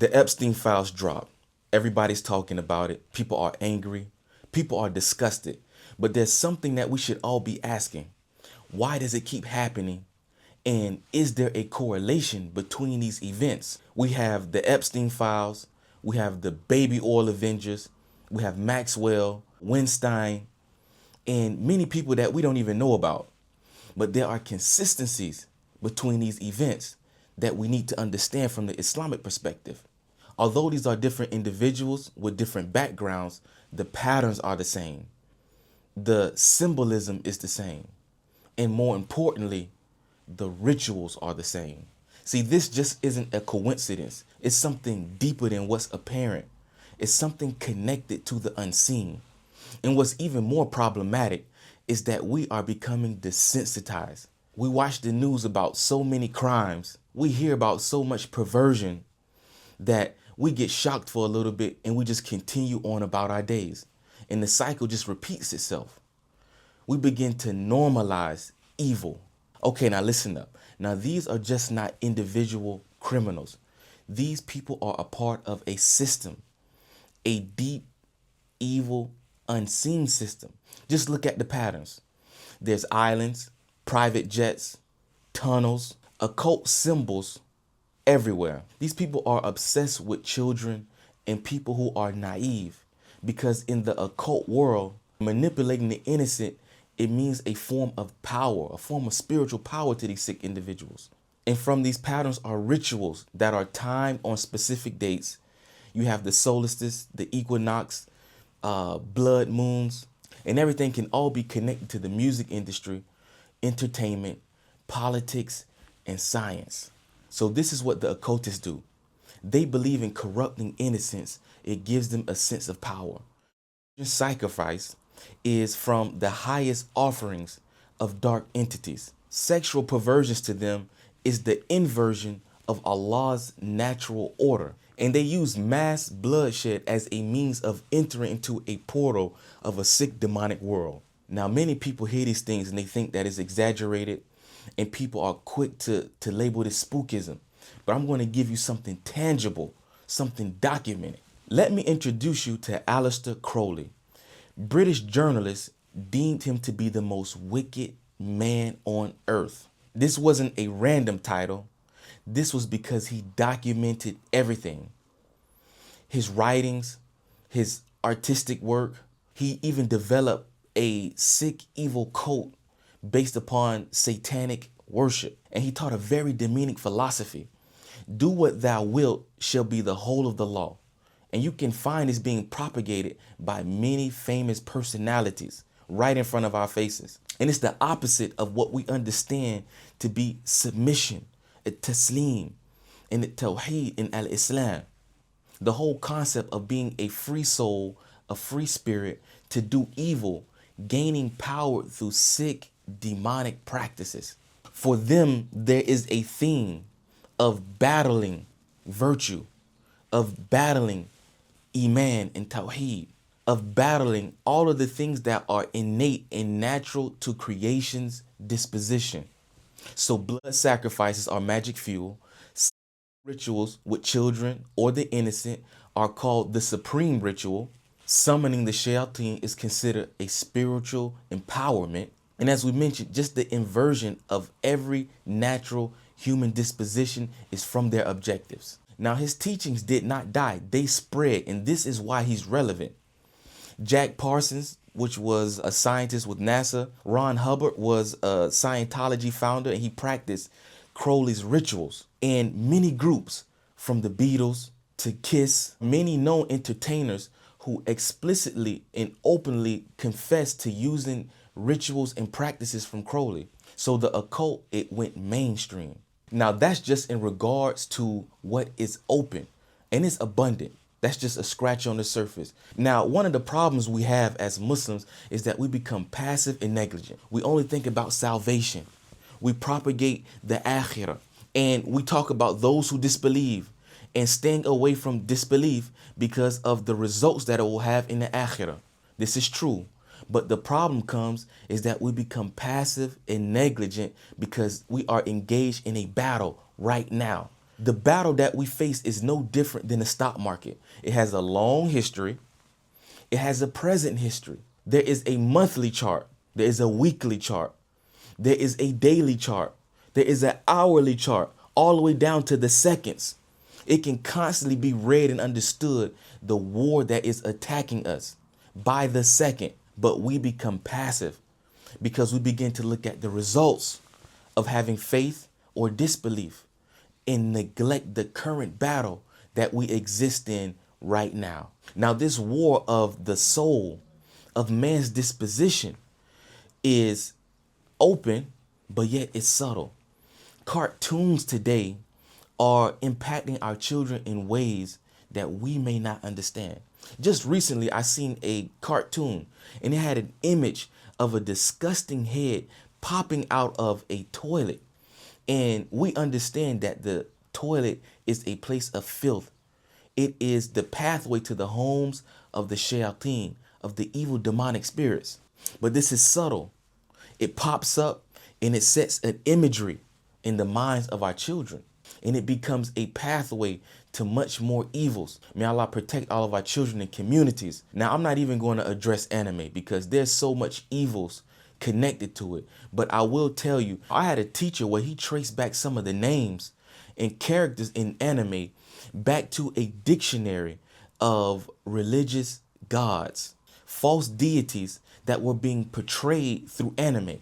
The Epstein files drop. Everybody's talking about it. People are angry. People are disgusted. But there's something that we should all be asking. Why does it keep happening? And is there a correlation between these events? We have the Epstein files. We have the baby oil Avengers. We have Maxwell, Weinstein, and many people that we don't even know about. But there are consistencies between these events that we need to understand from the Islamic perspective. Although these are different individuals with different backgrounds, the patterns are the same. The symbolism is the same. And more importantly, the rituals are the same. See, this just isn't a coincidence. It's something deeper than what's apparent. It's something connected to the unseen. And what's even more problematic is that we are becoming desensitized. We watch the news about so many crimes. We hear about so much perversion that we get shocked for a little bit and we just continue on about our days. And the cycle just repeats itself. We begin to normalize evil. Okay, now listen up. Now, these are just not individual criminals. These people are a part of a system, a deep, evil, unseen system. Just look at the patterns. There's islands, private jets, tunnels, occult symbols everywhere. These people are obsessed with children and people who are naive, because in the occult world, manipulating the innocent, it means a form of power, a form of spiritual power to these sick individuals. And from these patterns are rituals that are timed on specific dates. You have the solstice, the equinox, blood moons, and everything can all be connected to the music industry, entertainment, politics, and science. So this is what the occultists do. They believe in corrupting innocence. It gives them a sense of power. Sacrifice is from the highest offerings of dark entities. Sexual perversions to them is the inversion of Allah's natural order. And they use mass bloodshed as a means of entering into a portal of a sick demonic world. Now, many people hear these things and they think that it's exaggerated, and people are quick to label this spookism. But I'm going to give you something tangible, something documented. Let me introduce you to Aleister Crowley. British journalists deemed him to be the most wicked man on earth. This wasn't a random title. This was because he documented everything. His writings, his artistic work. He even developed a sick, evil cult based upon satanic worship. And he taught a very demeaning philosophy. Do what thou wilt shall be the whole of the law. And you can find this being propagated by many famous personalities right in front of our faces. And it's the opposite of what we understand to be submission, taslim, and tawheed in al-Islam. The whole concept of being a free soul, a free spirit to do evil, gaining power through sick, demonic practices. For them, there is a theme of battling virtue, of battling Iman and Tawheed, of battling all of the things that are innate and natural to creation's disposition. So blood sacrifices are magic fuel. Rituals with children or the innocent are called the supreme ritual. Summoning the Shaytan is considered a spiritual empowerment. And as we mentioned, just the inversion of every natural human disposition is from their objectives. Now, his teachings did not die. They spread, and this is why he's relevant. Jack Parsons, which was a scientist with NASA. Ron Hubbard was a Scientology founder, and he practiced Crowley's rituals. And many groups, from the Beatles to Kiss, many known entertainers who explicitly and openly confess to using rituals and practices from Crowley. So the occult, it went mainstream. Now that's just in regards to what is open, and it's abundant. That's just a scratch on the surface. Now, one of the problems we have as Muslims is that we become passive and negligent. We only think about salvation. We propagate the akhirah, and we talk about those who disbelieve and staying away from disbelief because of the results that it will have in the akhirah. This is true. But the problem comes is that we become passive and negligent because we are engaged in a battle right now. The battle that we face is no different than the stock market. It has a long history. It has a present history. There is a monthly chart. There is a weekly chart. There is a daily chart. There is an hourly chart, all the way down to the seconds. It can constantly be read and understood, the war that is attacking us by the second. But we become passive because we begin to look at the results of having faith or disbelief and neglect the current battle that we exist in right now. Now, this war of the soul, of man's disposition, is open, but yet it's subtle. Cartoons today are impacting our children in ways that we may not understand. Just recently, I seen a cartoon and it had an image of a disgusting head popping out of a toilet. And we understand that the toilet is a place of filth. It is the pathway to the homes of the Shaytan, of the evil demonic spirits. But this is subtle. It pops up and it sets an imagery in the minds of our children. And it becomes a pathway to much more evils. May Allah protect all of our children and communities. Now, I'm not even going to address anime because there's so much evils connected to it. But I will tell you, I had a teacher where he traced back some of the names and characters in anime back to a dictionary of religious gods, false deities that were being portrayed through anime.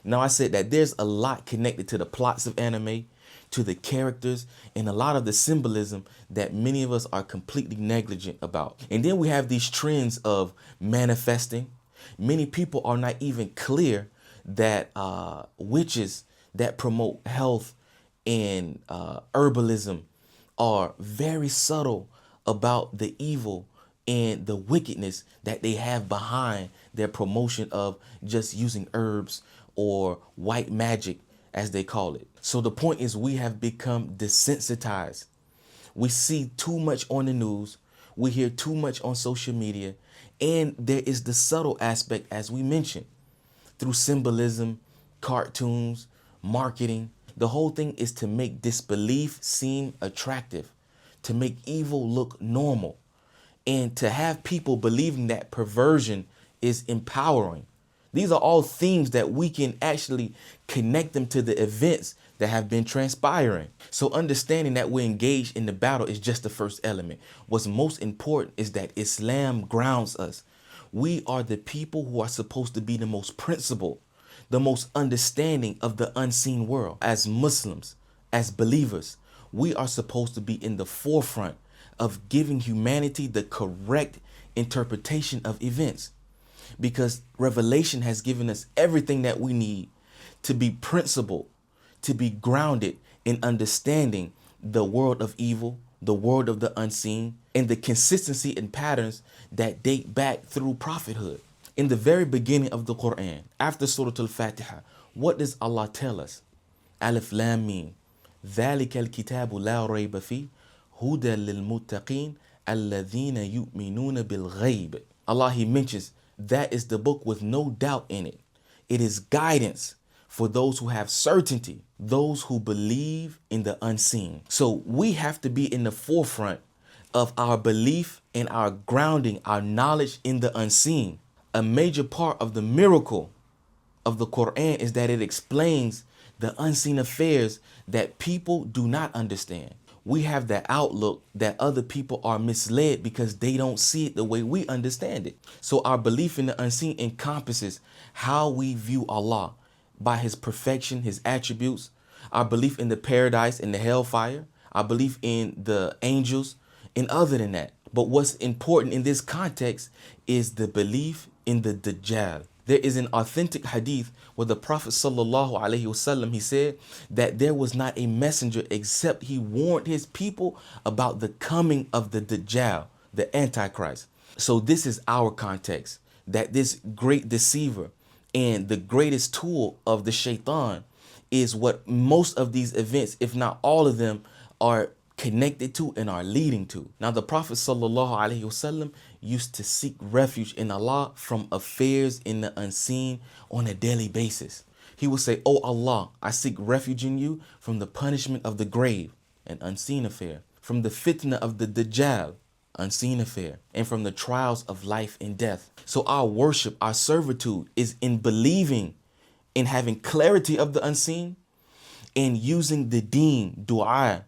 Now, I said that there's a lot connected to the plots of anime, to the characters, and a lot of the symbolism that many of us are completely negligent about. And then we have these trends of manifesting. Many people are not even clear that witches that promote health and herbalism are very subtle about the evil and the wickedness that they have behind their promotion of just using herbs or white magic, as they call it. So the point is, we have become desensitized. We see too much on the news. We hear too much on social media. And there is the subtle aspect, as we mentioned, through symbolism, cartoons, marketing. The whole thing is to make disbelief seem attractive, to make evil look normal, and to have people believing that perversion is empowering. These are all themes that we can actually connect them to the events that have been transpiring. So understanding that we're engaged in the battle is just the first element. What's most important is that Islam grounds us. We are the people who are supposed to be the most principled, the most understanding of the unseen world. As Muslims, as believers, we are supposed to be in the forefront of giving humanity the correct interpretation of events, because revelation has given us everything that we need to be principled, to be grounded in understanding the world of evil, the world of the unseen, and the consistency and patterns that date back through prophethood. In the very beginning of the Quran, after Surah Al-Fatiha, what does Allah tell us? Alif Lam Mim. ذَلِكَ الْكِتَابُ لَا رَيْبَ فِيهِ هُدًى لِلْمُتَّقِينَ الَّذِينَ يُؤْمِنُونَ بِالْغَيْبِ. Allah, He mentions, that is the book with no doubt in it. It is guidance for those who have certainty, those who believe in the unseen. So we have to be in the forefront of our belief and our grounding, our knowledge in the unseen. A major part of the miracle of the Quran is that it explains the unseen affairs that people do not understand. We have the outlook that other people are misled because they don't see it the way we understand it. So our belief in the unseen encompasses how we view Allah by His perfection, His attributes, our belief in the paradise and the hellfire, our belief in the angels, and other than that. But what's important in this context is the belief in the Dajjal. There is an authentic hadith where the Prophet sallallahu alaihi wasallam, he said that there was not a messenger except he warned his people about the coming of the Dajjal, the Antichrist. So this is our context, that this great deceiver and the greatest tool of the Shaytan is what most of these events, if not all of them, are connected to and are leading to. Now, the Prophet sallallahu alaihi wasallam used to seek refuge in Allah from affairs in the unseen on a daily basis. He would say, "Oh Allah, I seek refuge in you from the punishment of the grave." an unseen affair. From the fitna of the Dajjal, unseen affair. And from the trials of life and death. So our worship, our servitude is in believing, in having clarity of the unseen, and using the deen, dua,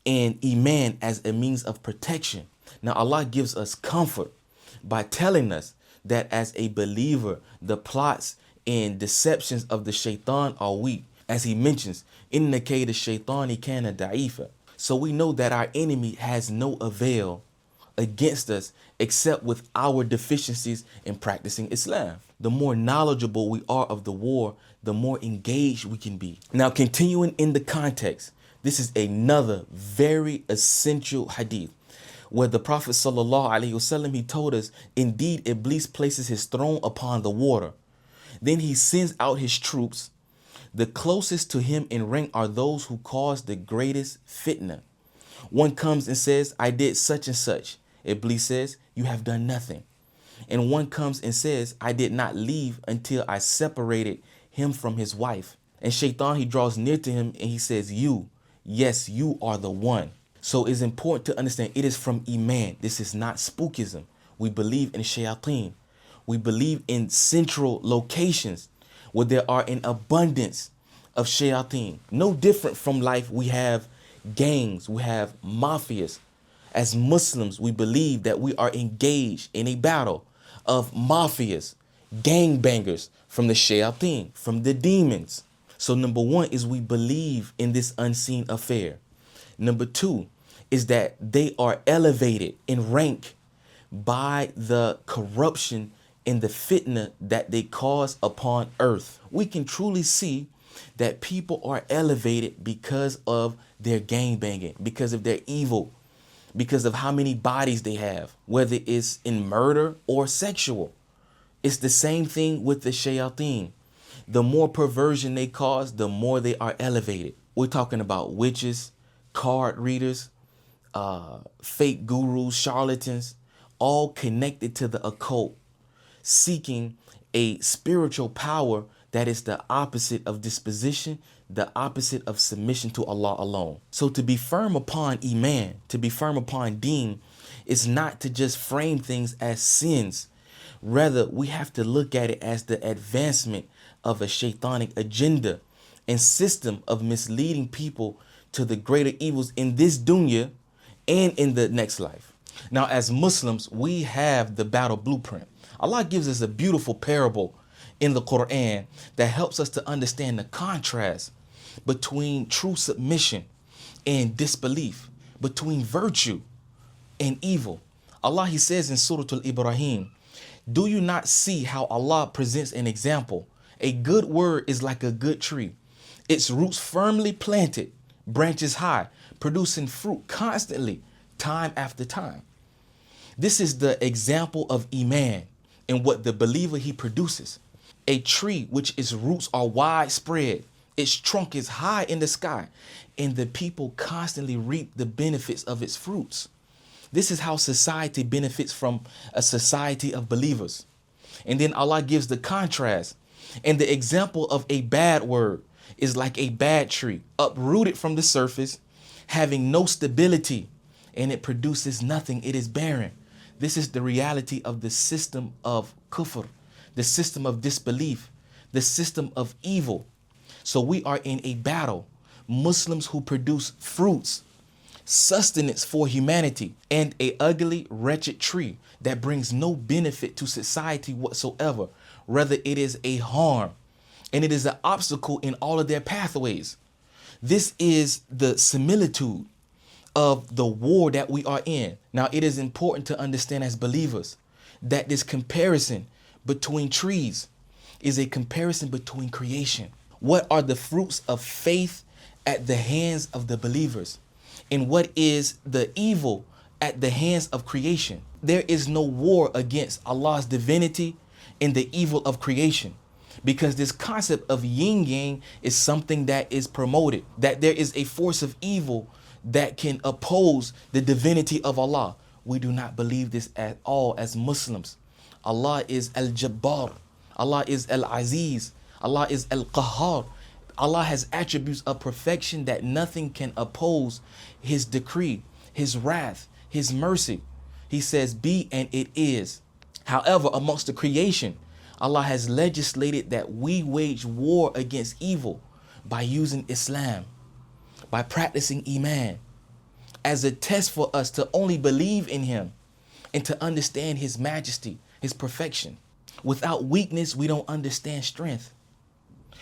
and iman as a means of protection. Now Allah gives us comfort by telling us that as a believer, the plots and deceptions of the shaitan are weak. As he mentions, inna kayda shaitani kana da'ifa. So we know that our enemy has no avail against us except with our deficiencies in practicing Islam. The more knowledgeable we are of the war, the more engaged we can be. Now, continuing in the context, this is another very essential hadith where the Prophet ﷺ, he told us, indeed, Iblis places his throne upon the water. Then he sends out his troops. The closest to him in rank are those who cause the greatest fitna. One comes and says, I did such and such. Iblis says, you have done nothing. And one comes and says, I did not leave until I separated him from his wife. And Shaytan, he draws near to him and he says, yes, you are the one. So it's important to understand it is from Iman. This is not spookism. We believe in Shayateen. We believe in central locations where there are an abundance of Shayateen. No different from life, we have gangs, we have mafias. As Muslims, we believe that we are engaged in a battle of mafias, gangbangers from the Shayateen, from the demons. So number one is we believe in this unseen affair. Number two is that they are elevated in rank by the corruption and the fitna that they cause upon earth. We can truly see that people are elevated because of their gangbanging, because of their evil, because of how many bodies they have, whether it's in murder or sexual. It's the same thing with the shayateen. The more perversion they cause, the more they are elevated. We're talking about witches, card readers, fake gurus, charlatans, all connected to the occult, seeking a spiritual power that is the opposite of disposition, the opposite of submission to Allah alone. So to be firm upon Iman, to be firm upon Deen, is not to just frame things as sins. Rather, we have to look at it as the advancement of a shaitanic agenda and system of misleading people to the greater evils in this dunya and in the next life. Now, as Muslims, we have the battle blueprint. Allah gives us a beautiful parable in the Quran that helps us to understand the contrast between true submission and disbelief, between virtue and evil. Allah, he says in Surah Al-Ibrahim, do you not see how Allah presents an example? A good word is like a good tree. Its roots firmly planted, branches high, producing fruit constantly, time after time. This is the example of Iman and what the believer he produces. A tree which its roots are widespread, its trunk is high in the sky, and the people constantly reap the benefits of its fruits. This is how society benefits from a society of believers. And then Allah gives the contrast. And the example of a bad word is like a bad tree, uprooted from the surface, having no stability, and it produces nothing. It is barren. This is the reality of the system of kufr, the system of disbelief, the system of evil. So we are in a battle. Muslims who produce fruits, sustenance for humanity, and a ugly, wretched tree that brings no benefit to society whatsoever. Rather, it is a harm, and it is an obstacle in all of their pathways. This is the similitude of the war that we are in. Now, it is important to understand as believers that this comparison between trees is a comparison between creation. What are the fruits of faith at the hands of the believers? And what is the evil at the hands of creation? There is no war against Allah's divinity and the evil of creation, because this concept of yin yang is something that is promoted, that there is a force of evil that can oppose the divinity of Allah. We do not believe this at all as Muslims. Allah is Al-Jabbar. Allah is Al-Aziz. Allah is Al-Qahhar. Allah has attributes of perfection that nothing can oppose his decree, his wrath, his mercy. He says, be and it is. However, amongst the creation, Allah has legislated that we wage war against evil by using Islam, by practicing Iman, as a test for us to only believe in him and to understand his majesty, his perfection. Without weakness, we don't understand strength.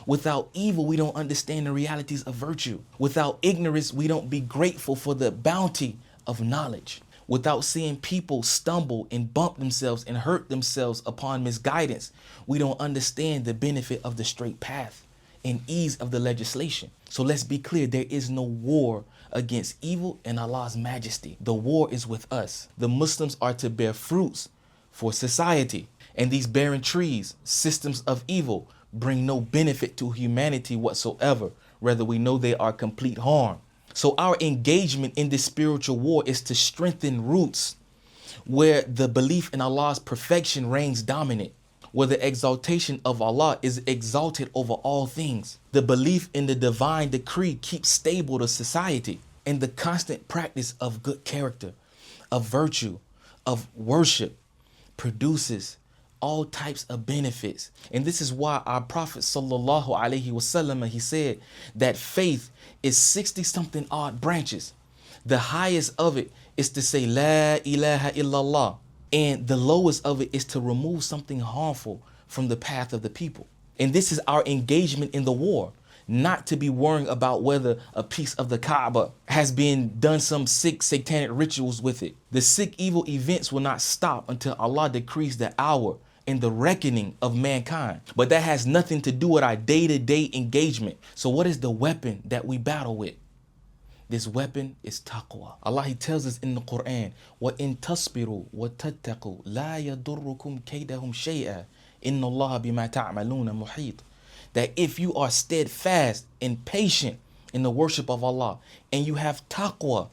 Without evil, we don't understand the realities of virtue. Without ignorance, we don't be grateful for the bounty of knowledge. Without seeing people stumble and bump themselves and hurt themselves upon misguidance, we don't understand the benefit of the straight path and ease of the legislation. So let's be clear, there is no war against evil in Allah's majesty. The war is with us. The Muslims are to bear fruits for society. And these barren trees, systems of evil, bring no benefit to humanity whatsoever. Rather, we know they are complete harm. So our engagement in this spiritual war is to strengthen roots where the belief in Allah's perfection reigns dominant, where the exaltation of Allah is exalted over all things. The belief in the divine decree keeps stable the society, and the constant practice of good character, of virtue, of worship produces all types of benefits. And this is why our Prophet sallallahu alaihi wasallam, he said that faith is 60 something odd branches. The highest of it is to say La ilaha illallah, and the lowest of it is to remove something harmful from the path of the people. And this is our engagement in the war, not to be worrying about whether a piece of the Kaaba has been done some sick satanic rituals with it. The sick evil events will not stop until Allah decrees the hour and the reckoning of mankind. But that has nothing to do with our day-to-day engagement. So what is the weapon that we battle with? This weapon is taqwa. Allah, he tells us in the Quran, وَإِن تَصْبِرُوا وَتَتَّقُوا لَا يَضُرُّكُمْ كَيْدَهُمْ شَيْئًا إِنَّ اللَّهَ بِمَا تَعْمَلُونَ مُحِيطٌ. That if you are steadfast and patient in the worship of Allah and you have taqwa,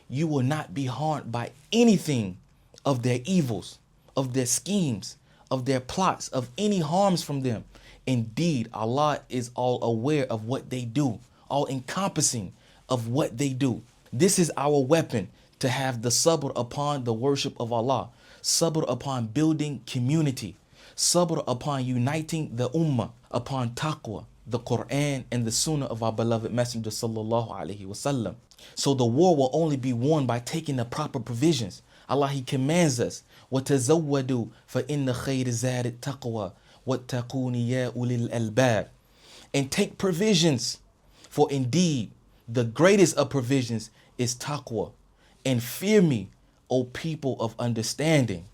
you will not be harmed by anything of their evils, of their schemes, of their plots, of any harms from them. Indeed, Allah is all aware of what they do, all encompassing of what they do. This is our weapon, to have the sabr upon the worship of Allah, sabr upon building community, sabr upon uniting the ummah, upon taqwa, the Quran and the sunnah of our beloved Messenger sallallahu alaihi wasallam. So the war will only be won by taking the proper provisions. Allah, he commands us, وَتَزَوَّدُوا فَإِنَّ خَيْرِ زَادِ التَّقْوَى وَاتَّقُونِ يَا أُولِي الْأَلْبَابِ. And take provisions, for indeed the greatest of provisions is taqwa. And fear me, O people of understanding.